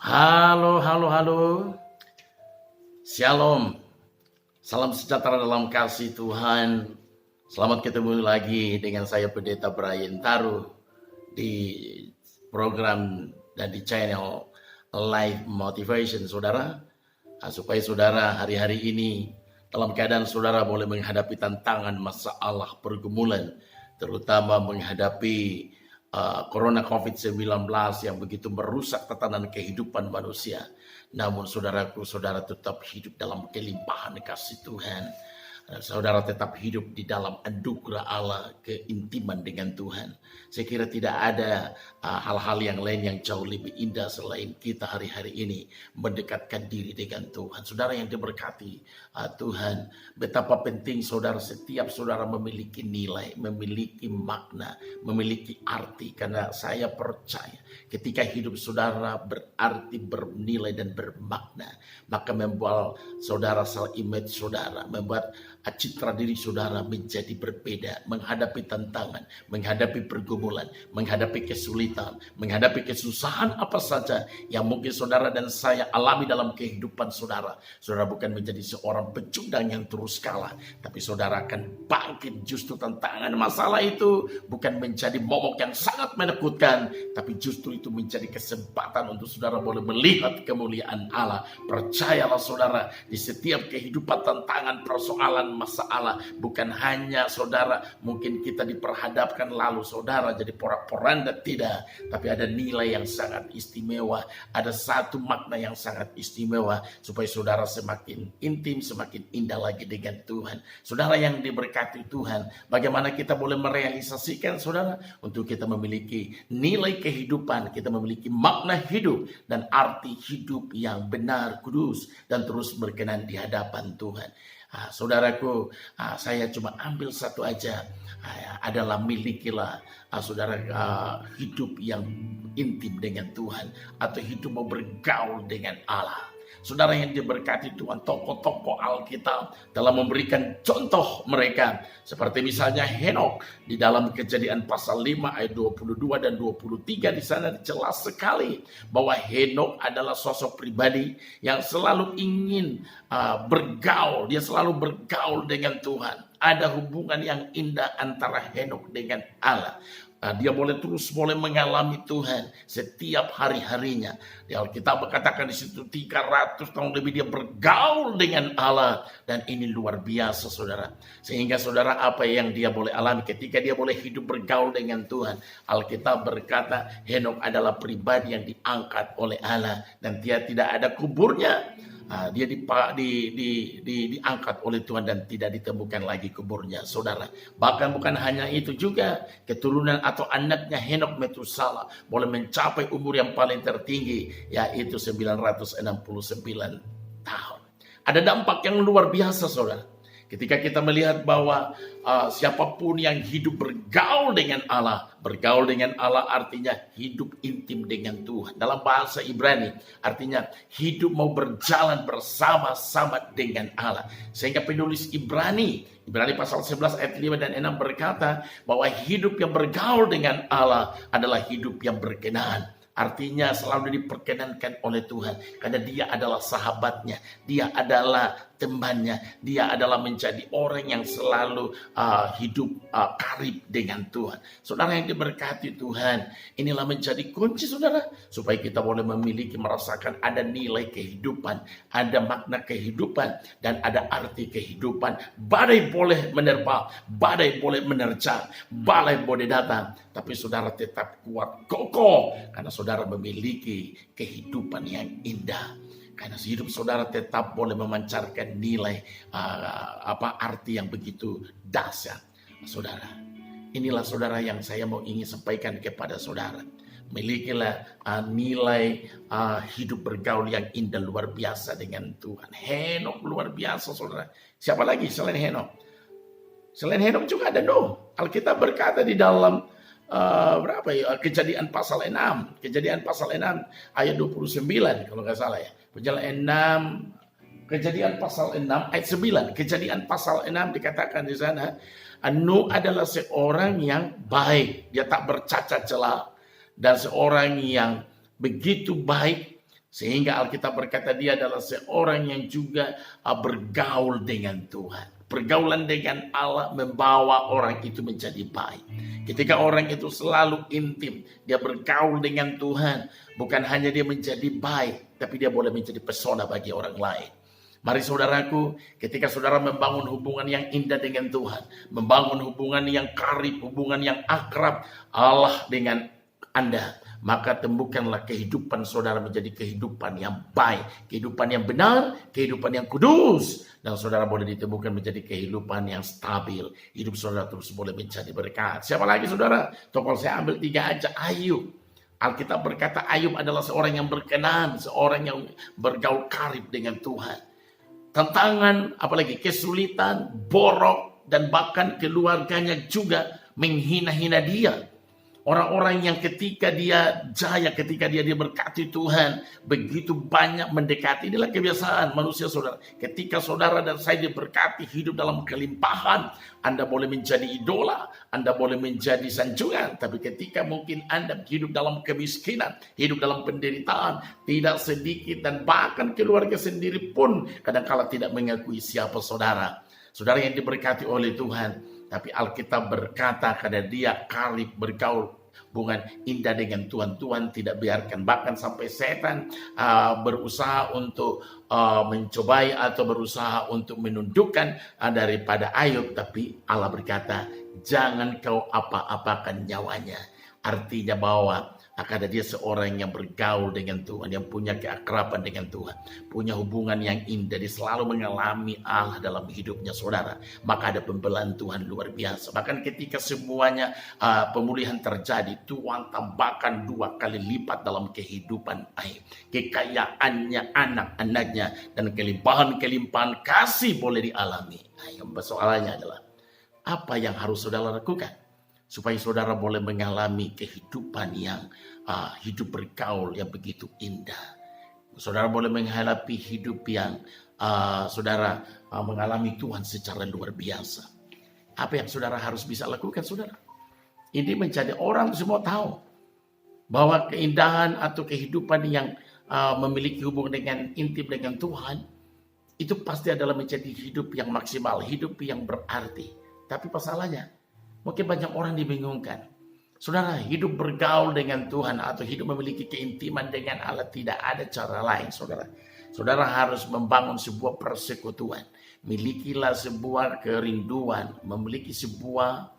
Halo, halo, halo. Shalom. Salam sejahtera dalam kasih Tuhan. Selamat ketemu lagi dengan saya Pendeta Brian Taruh di program dan di channel Live Motivation, saudara. Supaya saudara hari-hari ini dalam keadaan saudara boleh menghadapi tantangan, masalah, pergumulan, terutama menghadapi Corona COVID-19 yang begitu merusak tatanan kehidupan manusia. Namun saudaraku, saudara tetap hidup dalam kelimpahan kasih Tuhan. Saudara tetap hidup di dalam anugerah Allah, keintiman dengan Tuhan. Saya kira tidak ada hal-hal yang lain yang jauh lebih indah selain kita hari-hari ini mendekatkan diri dengan Tuhan. Saudara yang diberkati Tuhan, betapa penting saudara, setiap saudara memiliki nilai, memiliki makna, memiliki arti. Karena saya percaya ketika hidup saudara berarti, bernilai dan bermakna, maka membuat saudara self image saudara, membuat citra diri saudara menjadi berbeda, menghadapi tantangan, menghadapi pergumulan, menghadapi kesulitan, menghadapi kesusahan apa saja yang mungkin saudara dan saya alami dalam kehidupan saudara. Saudara bukan menjadi seorang pecundang yang terus kalah, tapi saudara akan bangkit. Justru tantangan masalah itu bukan menjadi momok yang sangat menakutkan, tapi justru itu menjadi kesempatan untuk saudara boleh melihat kemuliaan Allah. Percayalah saudara, di setiap kehidupan tantangan, persoalan, masalah, bukan hanya saudara mungkin kita diperhadapkan lalu saudara jadi porak-poranda, tidak, tapi ada nilai yang sangat istimewa, ada satu makna yang sangat istimewa supaya saudara semakin intim, semakin indah lagi dengan Tuhan. Saudara yang diberkati Tuhan, bagaimana kita boleh merealisasikan saudara untuk kita memiliki nilai kehidupan, kita memiliki makna hidup dan arti hidup yang benar, kudus dan terus berkenan di hadapan Tuhan. Saudaraku, saya cuma ambil satu aja, adalah milikilah saudara hidup yang intim dengan Tuhan, atau hidup mau bergaul dengan Allah. Saudara yang diberkati Tuhan, tokoh-tokoh Alkitab telah memberikan contoh mereka. Seperti misalnya Henok di dalam Kejadian pasal 5 ayat 22 dan 23, di sana jelas sekali bahwa Henok adalah sosok pribadi yang selalu ingin bergaul. Dia selalu bergaul dengan Tuhan. Ada hubungan yang indah antara Henok dengan Allah. Dia boleh mengalami Tuhan setiap hari-harinya. Di Alkitab berkatakan di situ 300 tahun lebih dia bergaul dengan Allah, dan ini luar biasa saudara. Sehingga saudara, apa yang dia boleh alami ketika dia boleh hidup bergaul dengan Tuhan? Alkitab berkata Henok adalah pribadi yang diangkat oleh Allah dan dia tidak ada kuburnya. Dia diangkat oleh Tuhan dan tidak ditemukan lagi kuburnya, saudara. Bahkan bukan hanya itu juga, keturunan atau anaknya Henok Metusala boleh mencapai umur yang paling tertinggi, yaitu 969 tahun. Ada dampak yang luar biasa saudara, ketika kita melihat bahwa siapapun yang hidup bergaul dengan Allah artinya hidup intim dengan Tuhan. Dalam bahasa Ibrani artinya hidup mau berjalan bersama-sama dengan Allah. Sehingga penulis Ibrani pasal 11 ayat 5 dan 6 berkata bahwa hidup yang bergaul dengan Allah adalah hidup yang berkenan. Artinya selalu diperkenankan oleh Tuhan, karena dia adalah sahabatnya, dia adalah temannya, dia adalah menjadi orang yang selalu hidup karib dengan Tuhan. Saudara yang diberkati Tuhan, inilah menjadi kunci saudara, supaya kita boleh memiliki, merasakan ada nilai kehidupan, ada makna kehidupan, dan ada arti kehidupan. Badai boleh menerpa, badai boleh menerjang, badai boleh datang, tapi saudara tetap kuat, kokoh, karena saudara memiliki kehidupan yang indah. Karena hidup saudara tetap boleh memancarkan nilai arti yang begitu dahsyat. Saudara, inilah saudara yang saya ingin sampaikan kepada saudara. Milikilah nilai hidup bergaul yang indah luar biasa dengan Tuhan. Henok luar biasa saudara. Siapa lagi selain Henok? Selain Henok juga ada Nuh. Alkitab berkata di dalam Kejadian pasal 6 ayat 29 kalau nggak salah ya. Kejadian pasal 6 ayat 9. Kejadian pasal 6 dikatakan di sana, Nuh adalah seorang yang baik, dia tak bercacat celah, dan seorang yang begitu baik Sehingga Alkitab berkata dia adalah seorang yang juga bergaul dengan Tuhan. Pergaulan dengan Allah membawa orang itu menjadi baik. Ketika orang itu selalu intim, dia bergaul dengan Tuhan, bukan hanya dia menjadi baik, tapi dia boleh menjadi pesona bagi orang lain. Mari saudaraku, ketika saudara membangun hubungan yang indah dengan Tuhan, membangun hubungan yang karib, hubungan yang akrab Allah dengan Anda, maka temukanlah kehidupan saudara menjadi kehidupan yang baik, kehidupan yang benar, kehidupan yang kudus. Dan saudara boleh ditemukan menjadi kehidupan yang stabil. Hidup saudara terus boleh menjadi berkat. Siapa lagi saudara? Tokoh saya ambil 3 aja. Ayub. Alkitab berkata Ayub adalah seorang yang berkenan, seorang yang bergaul karib dengan Tuhan. Tantangan, apalagi kesulitan, borok, dan bahkan keluarganya juga menghina-hina dia. Orang-orang yang ketika dia jaya, ketika dia diberkati Tuhan, begitu banyak mendekati. Inilah kebiasaan manusia saudara. Ketika saudara dan saya diberkati hidup dalam kelimpahan, Anda boleh menjadi idola, Anda boleh menjadi sanjungan. Tapi ketika mungkin Anda hidup dalam kemiskinan, hidup dalam penderitaan, tidak sedikit dan bahkan keluarga sendiri pun kadang-kala tidak mengakui siapa saudara. Saudara yang diberkati oleh Tuhan. Tapi Alkitab berkata karena dia karib bergaul hubungan indah dengan Tuhan. Tuhan tidak biarkan. Bahkan sampai setan berusaha untuk mencobai atau berusaha untuk menundukkan daripada Ayub. Tapi Allah berkata, jangan kau apa-apakan nyawanya. Artinya bahwa akan ada dia seorang yang bergaul dengan Tuhan, yang punya keakraban dengan Tuhan, punya hubungan yang indah, dia selalu mengalami Allah dalam hidupnya saudara. Maka ada pembelaan Tuhan luar biasa. Bahkan ketika semuanya pemulihan terjadi, Tuhan tambahkan 2 kali lipat dalam kehidupan Ayub. Kekayaannya, anak-anaknya, dan kelimpahan-kelimpahan kasih boleh dialami. Yang persoalannya adalah apa yang harus saudara lakukan supaya saudara boleh mengalami kehidupan yang hidup bergaul yang begitu indah. Saudara boleh menghadapi hidup yang saudara mengalami Tuhan secara luar biasa. Apa yang saudara harus bisa lakukan saudara? Ini menjadi orang semua tahu bahwa keindahan atau kehidupan yang memiliki hubungan dengan intim dengan Tuhan itu pasti adalah menjadi hidup yang maksimal, hidup yang berarti. Tapi masalahnya mungkin banyak orang dibingungkan. Saudara, hidup bergaul dengan Tuhan atau hidup memiliki keintiman dengan Allah tidak ada cara lain, saudara. Saudara harus membangun sebuah persekutuan. Milikilah sebuah kerinduan, memiliki sebuah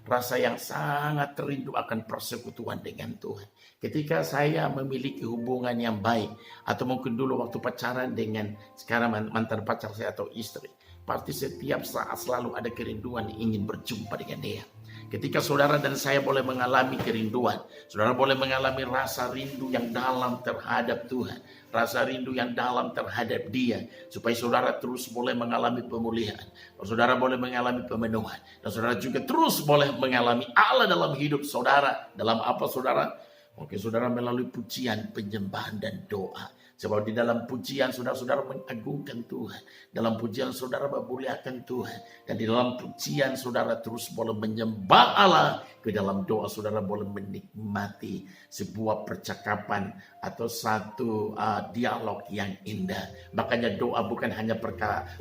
rasa yang sangat rindu akan persekutuan dengan Tuhan. Ketika saya memiliki hubungan yang baik, atau mungkin dulu waktu pacaran dengan sekarang mantan pacar saya atau istri, pasti setiap saat selalu ada kerinduan ingin berjumpa dengan dia. Ketika saudara dan saya boleh mengalami kerinduan, saudara boleh mengalami rasa rindu yang dalam terhadap Tuhan, rasa rindu yang dalam terhadap dia, supaya saudara terus boleh mengalami pemulihan, saudara boleh mengalami pemenuhan, dan saudara juga terus boleh mengalami Allah dalam hidup saudara. Dalam apa saudara? Mungkin saudara melalui pujian, penyembahan, dan doa. Sebab di dalam pujian saudara-saudara mengagungkan Tuhan. Dalam pujian saudara memuliakan Tuhan. Dan di dalam pujian saudara terus boleh menyembah Allah. Di dalam doa saudara boleh menikmati sebuah percakapan atau satu dialog yang indah. Makanya doa bukan hanya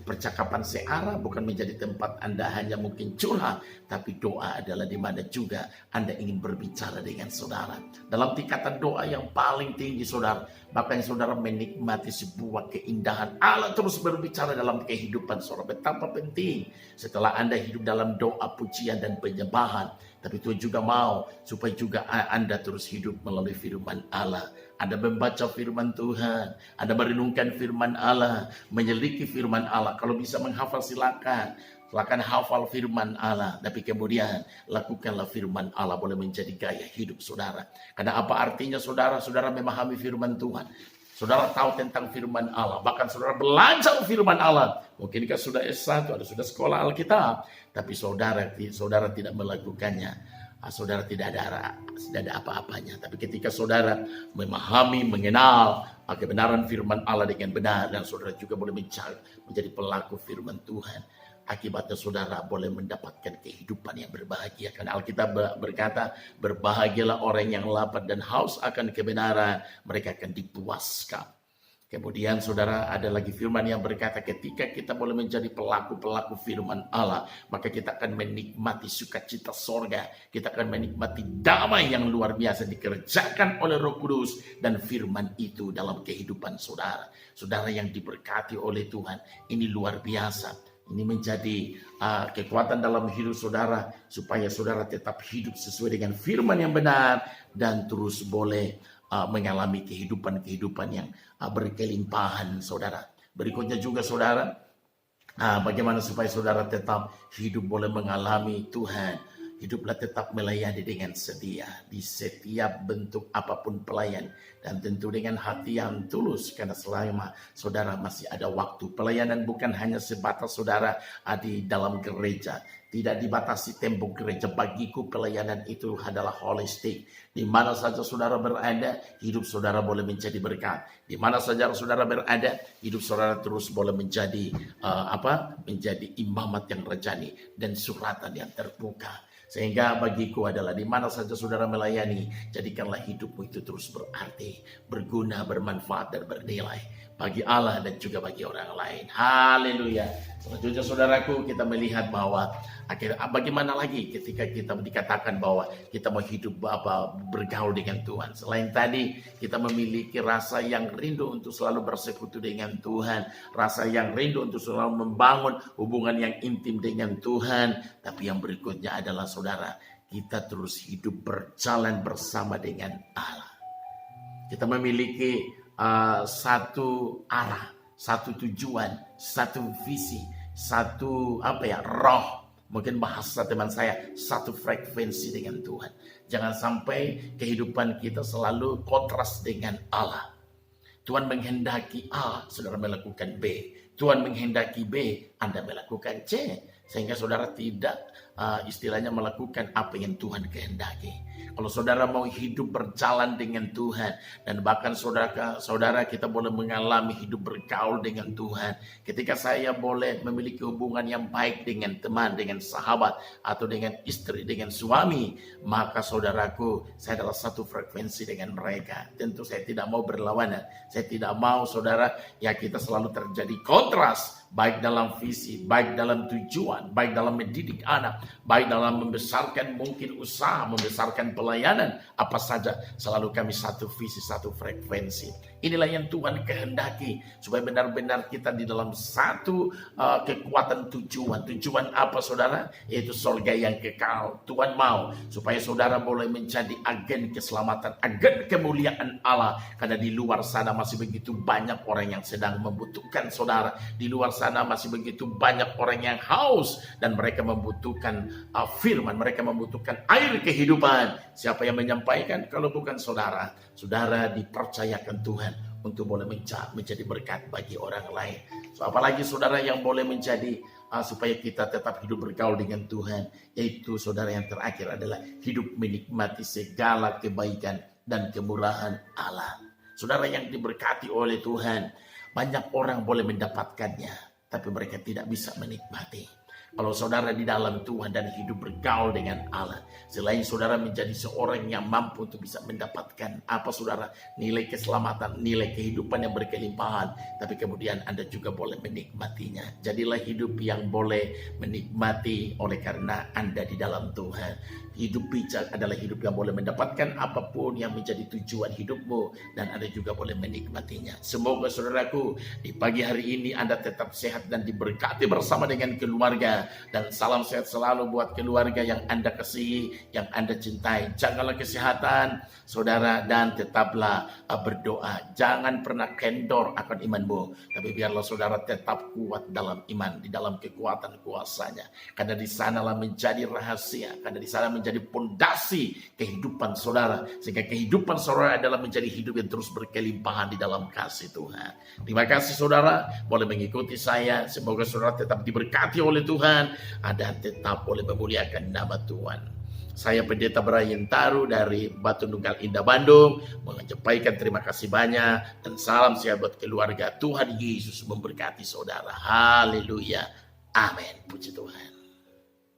percakapan searah, bukan menjadi tempat Anda hanya mungkin curhat. Tapi doa adalah di mana juga Anda ingin berbicara dengan saudara. Dalam tingkatan doa yang paling tinggi saudara, makanya saudara menikmati sebuah keindahan Allah terus berbicara dalam kehidupan saudara. Betapa penting setelah Anda hidup dalam doa, pujian, dan penyembahan. Tapi Tuhan juga mau supaya juga Anda terus hidup melalui firman Allah. Anda membaca firman Tuhan, Anda merenungkan firman Allah, menyelidiki firman Allah. Kalau bisa menghafal silakan hafal firman Allah. Tapi kemudian lakukanlah firman Allah boleh menjadi gaya hidup saudara. Karena apa artinya saudara memahami firman Tuhan? Saudara tahu tentang firman Allah. Bahkan saudara belajar firman Allah. Mungkinkah sudah S1 atau sudah sekolah Alkitab. Tapi saudara tidak melakukannya. Saudara tidak ada apa-apanya. Tapi ketika saudara memahami, mengenal kebenaran firman Allah dengan benar. Dan saudara juga boleh menjadi pelaku firman Tuhan. Akibatnya saudara boleh mendapatkan kehidupan yang berbahagia. Karena Alkitab berkata, berbahagialah orang yang lapar dan haus akan kebenaran, mereka akan dipuaskan. Kemudian saudara, ada lagi firman yang berkata, ketika kita boleh menjadi pelaku-pelaku firman Allah, maka kita akan menikmati sukacita sorga. Kita akan menikmati damai yang luar biasa dikerjakan oleh Roh Kudus dan firman itu dalam kehidupan saudara. Saudara yang diberkati oleh Tuhan, ini luar biasa. Ini menjadi kekuatan dalam hidup saudara, supaya saudara tetap hidup sesuai dengan firman yang benar dan terus boleh mengalami kehidupan yang berkelimpahan saudara. Berikutnya juga saudara, bagaimana supaya saudara tetap hidup boleh mengalami Tuhan. Hiduplah tetap melayani dengan setia di setiap bentuk apapun pelayan, dan tentu dengan hati yang tulus, karena selama saudara masih ada waktu. Pelayanan bukan hanya sebatas saudara di dalam gereja, tidak dibatasi tembok gereja. Bagiku pelayanan itu adalah holistik. Di mana saja saudara berada, hidup saudara boleh menjadi berkat. Di mana saja saudara berada, hidup saudara terus boleh menjadi menjadi imamat yang rejani dan suratan yang terbuka. Sehingga bagiku adalah di mana saja saudara melayani, jadikanlah hidupmu itu terus berarti, berguna, bermanfaat, dan bernilai bagi Allah dan juga bagi orang lain. Haleluya. Selanjutnya saudaraku, kita melihat bahwa bagaimana lagi ketika kita dikatakan bahwa kita mau hidup bergaul dengan Tuhan. Selain tadi kita memiliki rasa yang rindu untuk selalu bersekutu dengan Tuhan, rasa yang rindu untuk selalu membangun hubungan yang intim dengan Tuhan. Tapi yang berikutnya adalah saudara, kita terus hidup berjalan bersama dengan Allah. Kita memiliki satu arah, satu tujuan, satu visi, satu roh. Mungkin bahasa teman saya, satu frekuensi dengan Tuhan. Jangan sampai kehidupan kita selalu kontras dengan Allah. Tuhan menghendaki A, saudara melakukan B. Tuhan menghendaki B, Anda melakukan C. Sehingga saudara tidak istilahnya melakukan apa yang Tuhan kehendaki. Kalau saudara mau hidup berjalan dengan Tuhan, dan bahkan saudara kita boleh mengalami hidup bergaul dengan Tuhan. Ketika saya boleh memiliki hubungan yang baik dengan teman, dengan sahabat, atau dengan istri, dengan suami, maka saudaraku, saya adalah satu frekuensi dengan mereka. Tentu saya tidak mau berlawanan. Saya tidak mau saudara, kita selalu terjadi kontras, baik dalam visi, baik dalam tujuan, baik dalam mendidik anak, baik dalam membesarkan mungkin usaha, membesarkan pelayanan, apa saja, selalu kami satu visi, satu frekuensi. Inilah yang Tuhan kehendaki, supaya benar-benar kita di dalam satu kekuatan tujuan. Tujuan apa saudara? Yaitu surga yang kekal. Tuhan mau supaya saudara boleh menjadi agen keselamatan, agen kemuliaan Allah. Karena di luar sana masih begitu banyak orang yang sedang membutuhkan saudara. Di luar sana masih begitu banyak orang yang haus, dan mereka membutuhkan firman, mereka membutuhkan air kehidupan. Siapa yang menyampaikan kalau bukan saudara? Saudara dipercayakan Tuhan untuk boleh menjadi berkat bagi orang lain. Apalagi saudara yang boleh menjadi supaya kita tetap hidup bergaul dengan Tuhan, yaitu saudara yang terakhir adalah hidup menikmati segala kebaikan dan kemurahan Allah. Saudara yang diberkati oleh Tuhan, banyak orang boleh mendapatkannya, tapi mereka tidak bisa menikmati. Kalau saudara di dalam Tuhan dan hidup bergaul dengan Allah, selain saudara menjadi seorang yang mampu untuk bisa mendapatkan saudara, nilai keselamatan, nilai kehidupan yang berkelimpahan, tapi kemudian Anda juga boleh menikmatinya. Jadilah hidup yang boleh menikmati oleh karena Anda di dalam Tuhan. Hidup bijak adalah hidup yang boleh mendapatkan apapun yang menjadi tujuan hidupmu, dan Anda juga boleh menikmatinya. Semoga saudaraku, di pagi hari ini Anda tetap sehat dan diberkati bersama dengan keluarga. Dan salam sehat selalu buat keluarga yang Anda kasihi, yang Anda cintai. Jagalah kesehatan saudara, dan tetaplah berdoa. Jangan pernah kendor akan imanmu, tapi biarlah saudara tetap kuat dalam iman, di dalam kekuatan kuasanya. Karena di sanalah menjadi rahasia, karena di sana menjadi pondasi kehidupan saudara, sehingga kehidupan saudara adalah menjadi hidup yang terus berkelimpahan di dalam kasih Tuhan. Terima kasih saudara boleh mengikuti saya. Semoga saudara tetap diberkati oleh Tuhan, dan tetap boleh memuliakan nama Tuhan. Saya Pendeta Brian Taru dari Batu Nunggal Indah Bandung menyampaikan terima kasih banyak dan salam sehat buat keluarga. Tuhan Yesus memberkati saudara. Haleluya. Amin. Puji Tuhan.